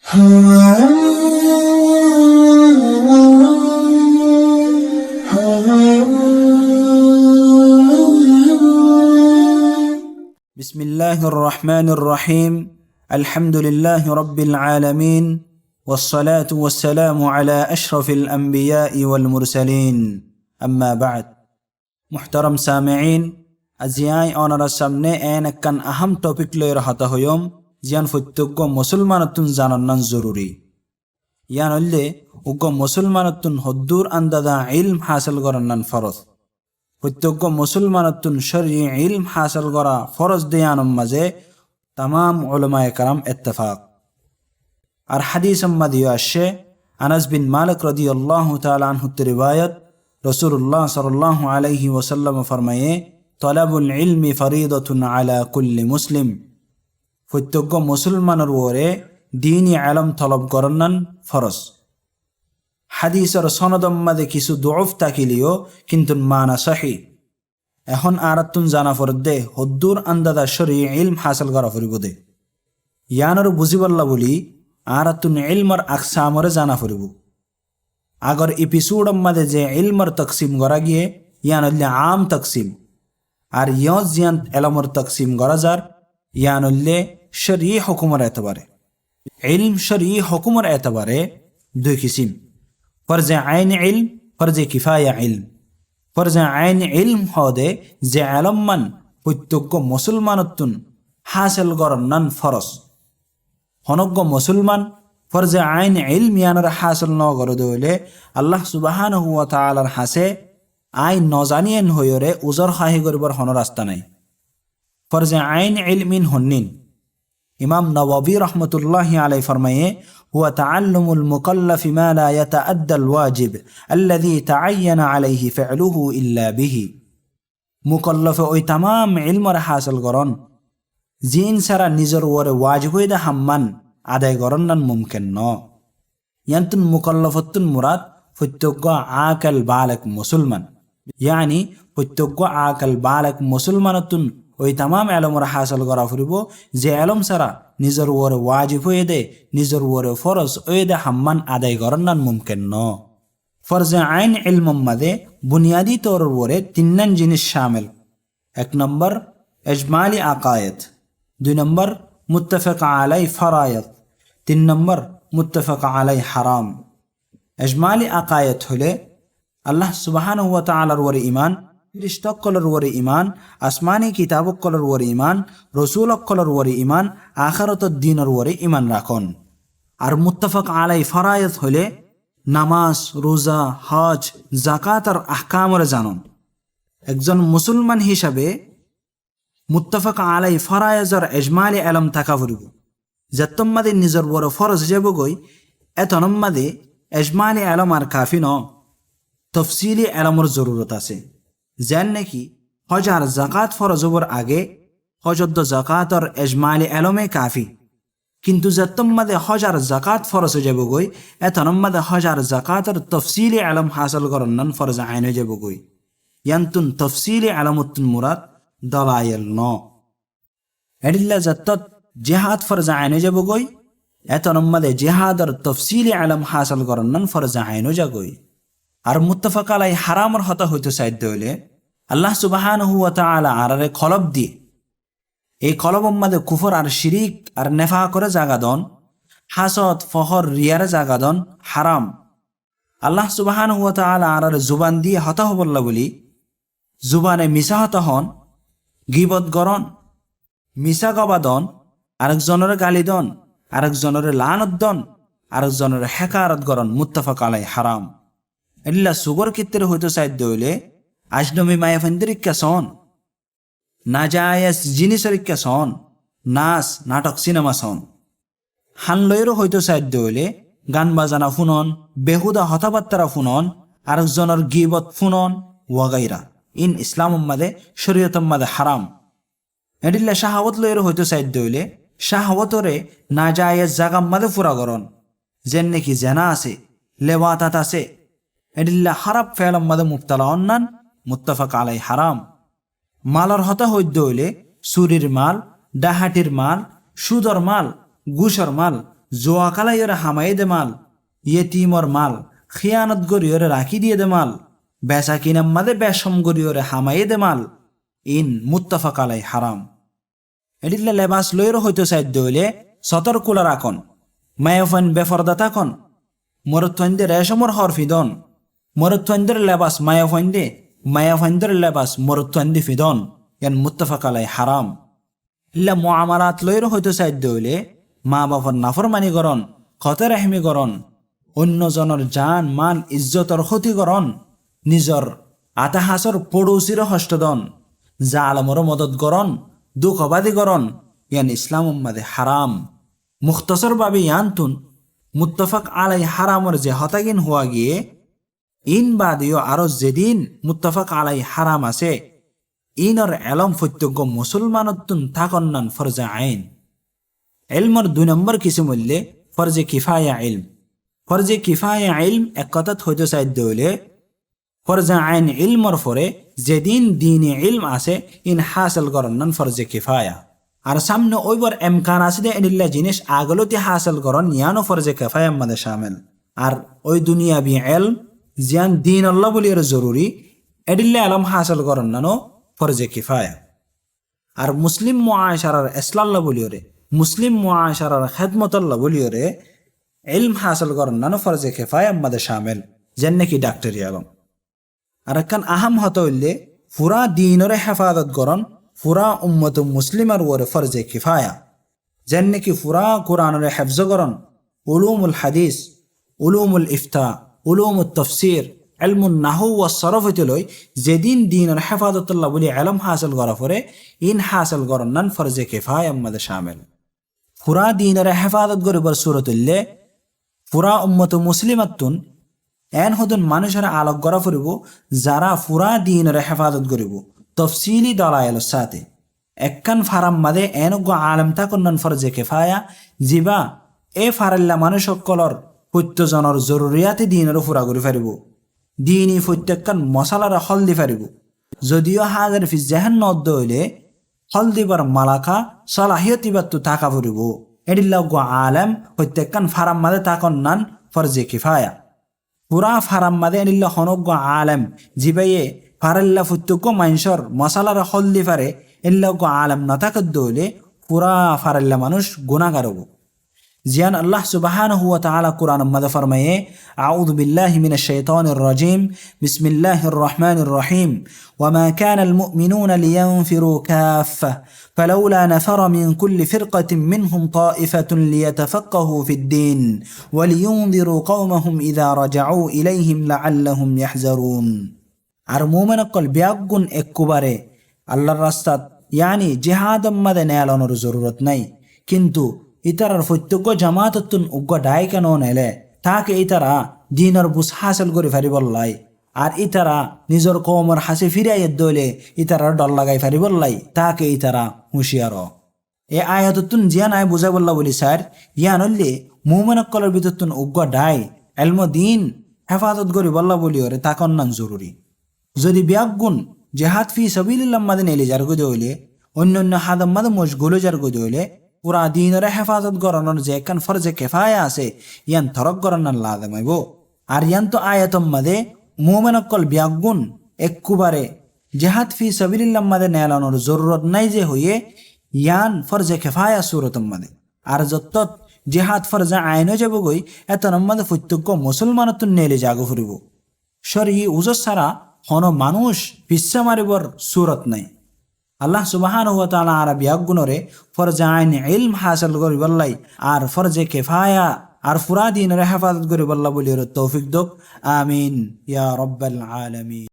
বিসমিল্লাহির রহমানির রহিম। আলহামদুলিল্লাহি রাব্বিল আলামিন ওয়াসসালাতু ওয়াসসালামু আলা আশরাফিল আম্বিয়াই ওয়াল মুরসালিন। আম্মা বা'দ। মুহতারাম সামিঈন, আজিয়াই অনার সামনে একখান আহাম টপিক লইর হতা হইম জিয়ান প্রত্যেক মুসলমানতুন জানান জরুরি। ইয়ান হইলে উগ্র মুসলমানতুন হদ্দুর আন্দাদা ইলম হাসিল করান ফরজ। প্রত্যেক মুসলমানতুন শরঈ ইলম হাসিল করা ফরজ দেয়ানম মাঝে তামাম উলামায়ে কেরাম ইত্তেফাক। আর হাদিস মাদিও আসে আনাস বিন মালিক রাদিয়াল্লাহু তাআলা আনহু রিওয়ায়াত, রাসূলুল্লাহ সাল্লাল্লাহু আলাইহি ওয়াসাল্লাম ফরমায়ে, তলাবুল ইলমি ফরিদাতুন আলা কুল্লি মুসলিম। প্রত্যেক মুসলমানের উপরে দ্বীনি ইলম তলব করান ফরজ। হাদিসের সনদম মাঝে কিছু দুউফ থাকিলেও কিন্তু মানা সহি। এখন আরাতুন জানা ফরদে হদ্দুর আন্দাদা শরঈ ইলম হাসিল করা ফরিব দে। ইয়ানর বুঝিবল্লা বলি আরাতুন ইলমর আকসামরে জানা ফরিব। আগর এপিসোডম মাঝে যে ইলমর তকসিম করা গিয়ে ইয়ান হইলে আম তকসিম, আর ইয়জ জিয়ান এলমর তকসিম করা যার ইয়ান হইলে শরঈ হুকুমর এতবারে। ইলম শরঈ হুকুমর এতবারে দুই কিসিম: ফরজে আইন ইলম, ফরজে কিফায়া ইলম। ফরজে আইন ইলম হদে যে আলম্মান প্রত্যেক মুসলমানতুন হাসিল করনান ফরজ। হনজ্ঞ মুসলমান ফরজে আইন ইলম ইয়ানর হাসিল ন করে দইলে আল্লাহ সুবহানাহু ওয়া তাআলার হাসে আইন নজানিয়েন হইরে উজর খাহি করিবার হন রাস্তা নাই। ফরজে আইন ইলমিন হন্নিন। ইমাম নওয়াবী রহমতুল্লাহি আলাইহি ফরমায়ে, হুয়া তাআল্লুমুল মুকাল্লাফি মা লা ইয়াতাআদ্দাল ওয়াজিব আল্লাযী তাআয়্যানা আলাইহি ফি'লুহু ইল্লা বিহি। মুকাল্লাফে ওই তামাম ইলমর হাসিল করন জিন সারা নিজের ওরে ওয়াজিব হইদা হাম্মান আদায় করনান মুমকিন ন। ইয়ান্তুন মুকাল্লাফতুন মুরাদ প্রত্যেক আকাল বালেক মুসলমান, ইয়ানি প্রত্যেক আকাল বালেক মুসলমানতুন ওই তামাম এলমর হাসিল করা ফুরিব যে এলম সারা নিজের ওরে ওয়াজিব হয়ে দে, নিজের ওরে ফরজ হয়ে দে হাম্মান আদায় করনান মুমকিন ন। ফরজে আইন ইলম মাদে বুনিয়াদি তৌর ওরে তিন্নান জিনিস শামিল: এক নম্বর ইজমালি আকায়েদ, দুই নম্বর মুত্তাফাক আলাই ফরায়েদ, তিন নম্বর মুত্তাফাক আলাই হারাম। ইজমালি আকায়েদ হলে আল্লাহ সুবহানাহু ওয়া তাআলার ওরে ঈমান, ফেরেশতাকলের ওরে ঈমান, আসমানি কিতাবকলের ওরে ঈমান, রাসূলকলের ওরে ঈমান, আখিরাতের দিনের ওরে ঈমান রাখুন। আর মুত্তাফাক আলাই ফরায়েদ হলে নামাজ, রোজা, হজ, যাকাত আর আহকামরে জানুন। একজন মুসলমান হিসাবে মুত্তাফাক আলাই ফরায়েজর ইজমালি ইলম থাকা ফুরিব। যতম্মাদে নিজের বড় ফরজ যাবগই এতনম্মাদে ইজমালি ইলম আর কাফি ন, তফসিলি ইলমর জরুরত আছে। যেন নাকি হজ আর যাকাত ফরজ হবার আগে হজদ্দ যাকাত আর ইজমালি ইলমে কাফি, কিন্তু যতম্মাদে হজ আর যাকাত ফরজ যাবগই এতনম্মাদে হজ আর যাকাত আর তফসিলি ইলম হাসিল করনান ফরজ আইন যাবগই। ইয়ান্তুন তফসিলি ইলমতুন মুরাদ দলাইল ন। এডিল্লা যত্তত জিহাদ ফরজ আইন যাবগই এতনম্মাদে জিহাদ আর তফসিলি ইলম হাসিল করনান ফরজ আইন যাগই। আর মুত্তাফাক আলাই হারামর হতা হইতে সাধ্য হইলে আল্লাহ সুবহানাহু ওয়া তাআলা আরারে খলব দিয়ে এই খলব মাদে কুফর আর শিরিক আর নেফা করে জাগা দন, হাসদ ফহর রিয়ারে জাগা দন হারাম। আল্লাহ সুবহানাহু ওয়া তাআলা আরারে জুবান দিয়ে হতা হবল্লা বলি জুবানে মিশা হতা হন, গিবত গরন, মিশা গবা দন, আরেকজনের গালি দন, আরেকজনের লানত দন, আরেকজনের হেকারত গরন, মুত্তাফাক আলাই হারাম। এল্লা সুগর ক্ষেত্রে হইতে সাধ্য হইলে আজনবী মায়াফান্দিরিকা সন, নাজায়াস জিনিসরিকা সন, নাচ নাটক সিনেমা সন। হানলয়েরও হইতে সাধ্য হইলে গান বাজানা ফুনন, বেহুদা হতাবার্তারা ফুনন, আরেকজনের গিবত ফুনন ওয়াগাইরা। ইন ইসলাম মাদে শরীয়তম মাদে হারাম। এডিল্লা শাহাওয়াত লয়েরও হইতে সাধ্য হইলে শাহাওয়াতরে নাজায়াস জাগাম মাদে ফুরা করন, যেন নাকি জেনা আছে, লেওয়াতাত আছে। এডিল্লা হারাপ ফেলম মাদে মুবতালা অন্নান, মুত্তাফাক আলাই হারাম। মালর হতা হইতে হইলে চুরির মাল, ডাহাটির মাল, সুদর মাল, ঘুষর মাল, জোয়া কালাইয়রে হামাই দে মাল, ইয়েতিমর মাল খিয়ানত গরিয়রে রাখি দিয়ে দে মাল, বেচা কিনাম মাদে বেশম গরিয়রে হামাই দে মাল, ইন মুত্তাফাক আলাই হারাম। এডিল্লা লেবাস লইরো হইতো সাইড হইলে সতর কুলা রাখন, মায়াফান বেফরদা থাকন, মরত্বন্দে রেশমর হরফিদন, মরত্বন্দের লেবাস মায়াফানদের লেবাস মরত্বন্দি ফিদন, ইয়ান মুত্তাফাক আলাই হারাম। ইল্লা মুআমালাত লইরো হইতো সাইড হইলে মা বাপর নাফরমানি করন, খতে রাহমি করন, অন্যজনের জান মান ইজ্জতর ক্ষতি করন, নিজর আতাহাসর পড়োশির হস্তদন, জালমর মদত করন, দুঃখবাদী করন, ইয়ান ইসলাম উম্মাদে হারাম। মুখতসর ভাবে ইয়ান্তুন মুত্তাফাক আলাই হারামর যে হতাগিন হওয়া গিয়ে ইন বাদিও আরো যেদিন মুত্তাফাক আলাই হারাম আছে ইনর এলম ফত্যজ্ঞ মুসলমানতুন থাকন্নান ফরজে আইন। এলমর 2 নম্বর কিছু মূল্যে ফরজে কিফায়া ইলম। ফরজে কিফায়া ইলম এক কথাত হইতে সাধ্য হইলে ফরজে আইন ইলমর ফরে যেদিন দিনে ইলম আছে ইন হাসিল করন্নান ফরজে কিফায়া। আর সামনে ওইবার এমকান আছে দে এনিল্লা জিনিস আগলতি হাসিল করন ইয়ানো ফরজে কিফায়া মাদে শামিল। আর ওই দুনিয়াবি ইলম জিয়ান দিন আল্লাহ বলি এর জরুরি এডিল্লা ইলম হাসিল করন্নানো ফরজে কিফায়া। আর মুসলিম মুআশারার ইসলাল্লাহ বলিওরে মুসলিম মুআশারার খেদমতাল্লাহ বলিওরে ইলম হাসিল করন্নানো ফরজে কিফায়া মাদে শামিল, যেন নাকি ডাক্তারি ইলম। আর একখান আহাম হতে হইলে পুরা দিনরে হেফাজত করন পুরা উম্মত মুসলিমার ওরে ফরজে কিফায়া, যেন নাকি পুরা কোরআনরে হেফজ করন, উলুমুল হাদিস, উলুমুল ইফতা, উলুমুল তফসির, ইলমুন নাহু ওয়া সরফ হইতে লই যেদিন দিনের হেফাজতুল্লাহ বলি ইলম হাসিল করা পরে ইন হাসিল করন নান ফরজে কিফায়া মাদে শামিল। পুরা দিনের হেফাজত করিবার সূরত হইলে পুরা উম্মত মুসলিমাতুন এন হদন মানুষের আলোক করা ফুরিব যারা পুরা দিনের হেফাজত করিব তফসিলি দলাইলের সাথে। একখান ফারাম মাদে এনজ্ঞ আলম থাকন্নান ফরজে কিফায়া জিবা এ ফারাল্লা মানুষ সকলর প্রত্যজনের জরুরিয়াতে দিনের ফুরা করি ফারিব, দিনই প্রত্যেকখান মশালারা হল দি ফারিব। যদিও হাজার ফিস জেহান নদ্দ হইলে হল দিবার মালাকা সলাহিয়ত ইবাত্তু থাকা ফুরিব। এডিল্লাজ্ঞ আলেম প্রত্যেকখান ফারাম মাদে থাকন্নান ফরজে কিফায়া। পুরা ফারাম মাদে এনিল্লা হনজ্ঞ আলেম জিবাইয়ে ফারাল্লা ফুত্তুজ্ঞ মাইনসর মশালারা হল দি ফারে এল্লাজ্ঞ আলেম নথাকদ্দ হইলে পুরা ফারাল্লা মানুষ গুনাহগার হব। জিয়ান আল্লাহ সুবহানাহু ওয়া তাআলা কুরআন মাদে ফরমায়ে আউযু বিল্লাহি মিনাশ শাইতানির রাজিম বিসমিল্লাহির রহমানির রহিম ওয়া মা কানাল মুমিনুনা লিয়ানফিরু কাফফা ফালাউলা নাফারা মিন কুল্লি ফিরকাতিন মিনহুম তাইফাতুন লিয়াতাফাক্কাহু ফিদ-দীন ওয়া লিয়ুনযিরু কওমাহুম ইযা রাজাউ ইলাইহিম লাআল্লাহুম ইয়াহজারুন। আর মুমিন অকল ব্যাগুন একবারে আল্লাহর রাস্তাত ইয়ানি জিহাদ মাদে নেয়ালানোর জরুরত নাই, কিন্তু ইতারার প্রত্যেক জামাততুন উগ্র ডাই কেন নেলে তাকে ইতারা দিনের বুঝ হাসিল করে ফারিবল্লাই। আর ইতারা নিজের কওমর হাসি ফিরাই দইলে ইতারার ডর লাগাই ফারিবল্লাই তাকে ইতারা হুঁশিয়ার। এ আয়াততুন জিয়ান আয় বুঝাই বললা বলি স্যার ইয়ান হইলে মুমিন অকলের ভিতরতুন উগ্র ডাই এলম দিন হেফাজত করি বললা বলি ওরে তাকন্নান জরুরি। যদি ব্যাগুন জেহাদ ফি সাবিলিল্লাহ মাদে নেলে যার গদে হইলে অন্য হাদাম মাদে মশগুল যার গদে হইলে পুরা দিনরে হেফাজত করানোর যে একখান ফরজে কিফায়া আছে ইয়ান তরক করানোর লাজম হইব। আর ইয়ান তো আয়াতম মাদে মুমিন অকল ব্যাগুন একবারে জেহাদ ফি সাবিলিল্লাহ মাদে নেলানোর জরুরত নাই যে হইয়ে ইয়ান ফরজে কিফায়া সূরতম মাদে। আর যতত জেহাদ ফরজে আইন যাব গই এত নম্মাদে প্রত্যেক মুসলমানতুন নেলে জাগো ফুরিব। শরী উজর সারা হন মানুষ পিচ্ছা মারিবর সূরত নাই। আল্লাহ সুবহানাহু ওয়া তাআলা আর বিয়াগুনরে ফরজে আইন ইলম হাসিল করি বললাই আর ফরজে কিফায়া আর পুরা দিনের হেফাজত করি বললা বলি তৌফিক দোক। আমিন ইয়া রাব্বাল আলামিন।